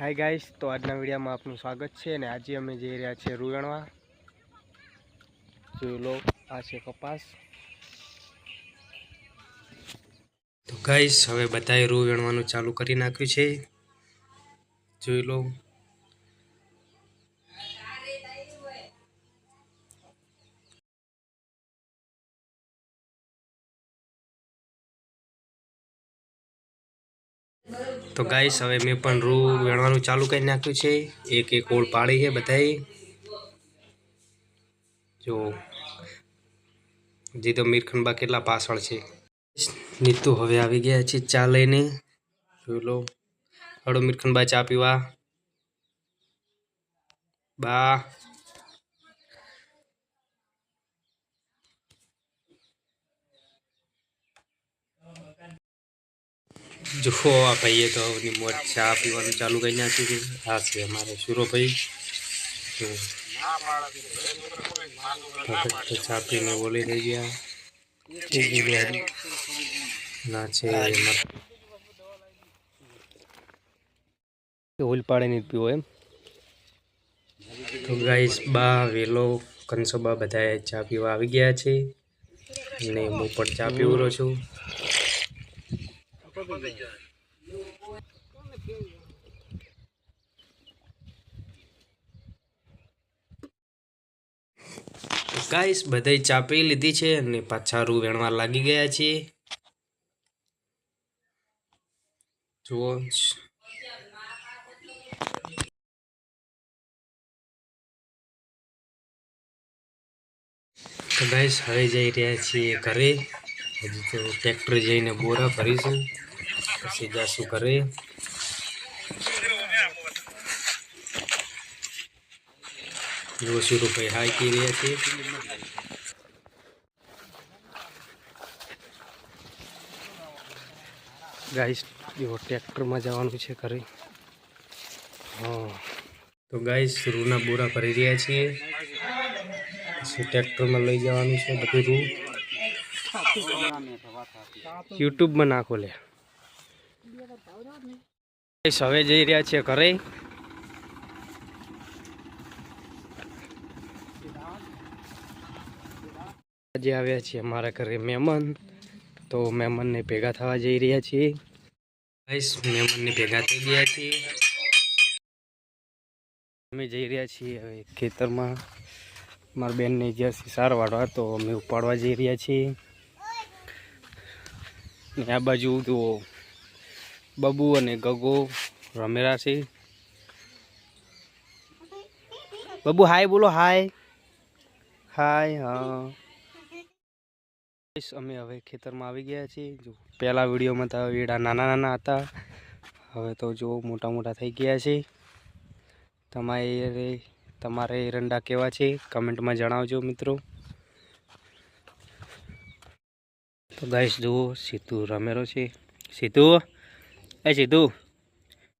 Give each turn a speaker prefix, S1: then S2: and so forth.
S1: Hi guys, तो आजना video में आपनु स्वागत है। ने आज अमे जई रह्या छे रूवेणवा। जोई लो आ छे कपास। तो गाइस हवे बधाए रूवेणवानुं चालू करी नाख्युं छे। जोई लो। तो गाइस हवे मैं पण रू वेणवानुं चालू करी नाख्युं छे। एक एक ओळ पाड़ी है बधाए। जो जी तो मीरखंबा केटला पाछळ छे। नीतू हवे आवी गया छे चा लईने। जोई लो। हळो मीरखंबा चा पीवा। बा जो आ भाई तो मोट चा पीवा चालू कर नाख्युं। आ छे अमारे सूरो भाई। तो चा पीने बोली रही गया ना छे ओल पाड़े नहीं पीवो एम। तो गाइस बा वेलो कंसोबा बधाए चा पीवा आवी गया छे ने हूँ पण चा पीवो रो छुं। गाइस बधाई चा पी लीधी छे अने पाछा रू वेणवा लागी गया छे। जुओ तो गाइस हवे जई रह्या छीए घरे। हजी तो ट्रेक्टर जईने बोरा भरीशुं पछी जाशुं घरे। जो शुरू पे हाई की रह्या छे। गाइस जो ट्रेक्टर में जवानुं छे घरे। हाँ तो गाइस रूना बोरा भरी रह्या छीए। ट्रेक्टर में लई जवानुं छे बधुं रू। यूट्यूब में नाखो ले। गाइस हवे जई रह्या छे घरे। आज आव्या छे अमारा घरे मेहमान। तो मेहमान ने भेगा थवा जई रह्या छे। गाइस मेहमान ने भेगा थई गया छे। अमे जई रह्या छीए हवे खेतर में मार बेन ने जर्सी सार वाळवा। तो अमे उपाड़वा जई रह्या छीए। आ बाजू तो बबू अने गगो रमेरा छे। बबू हाय बोलो हाय हाय। हाँ अमे हवे खेतर में आवी गया छे। जो पहला वीडियो में तो वेड़ा नाना नाना हता। हवे तो जो मोटा मोटा थई गया छे। तमारे एरंडा केवा छे कमेंट में जणावजो मित्रों। तो गाइस जुओ सीतू रमेरो छे। सीतू ए सीतू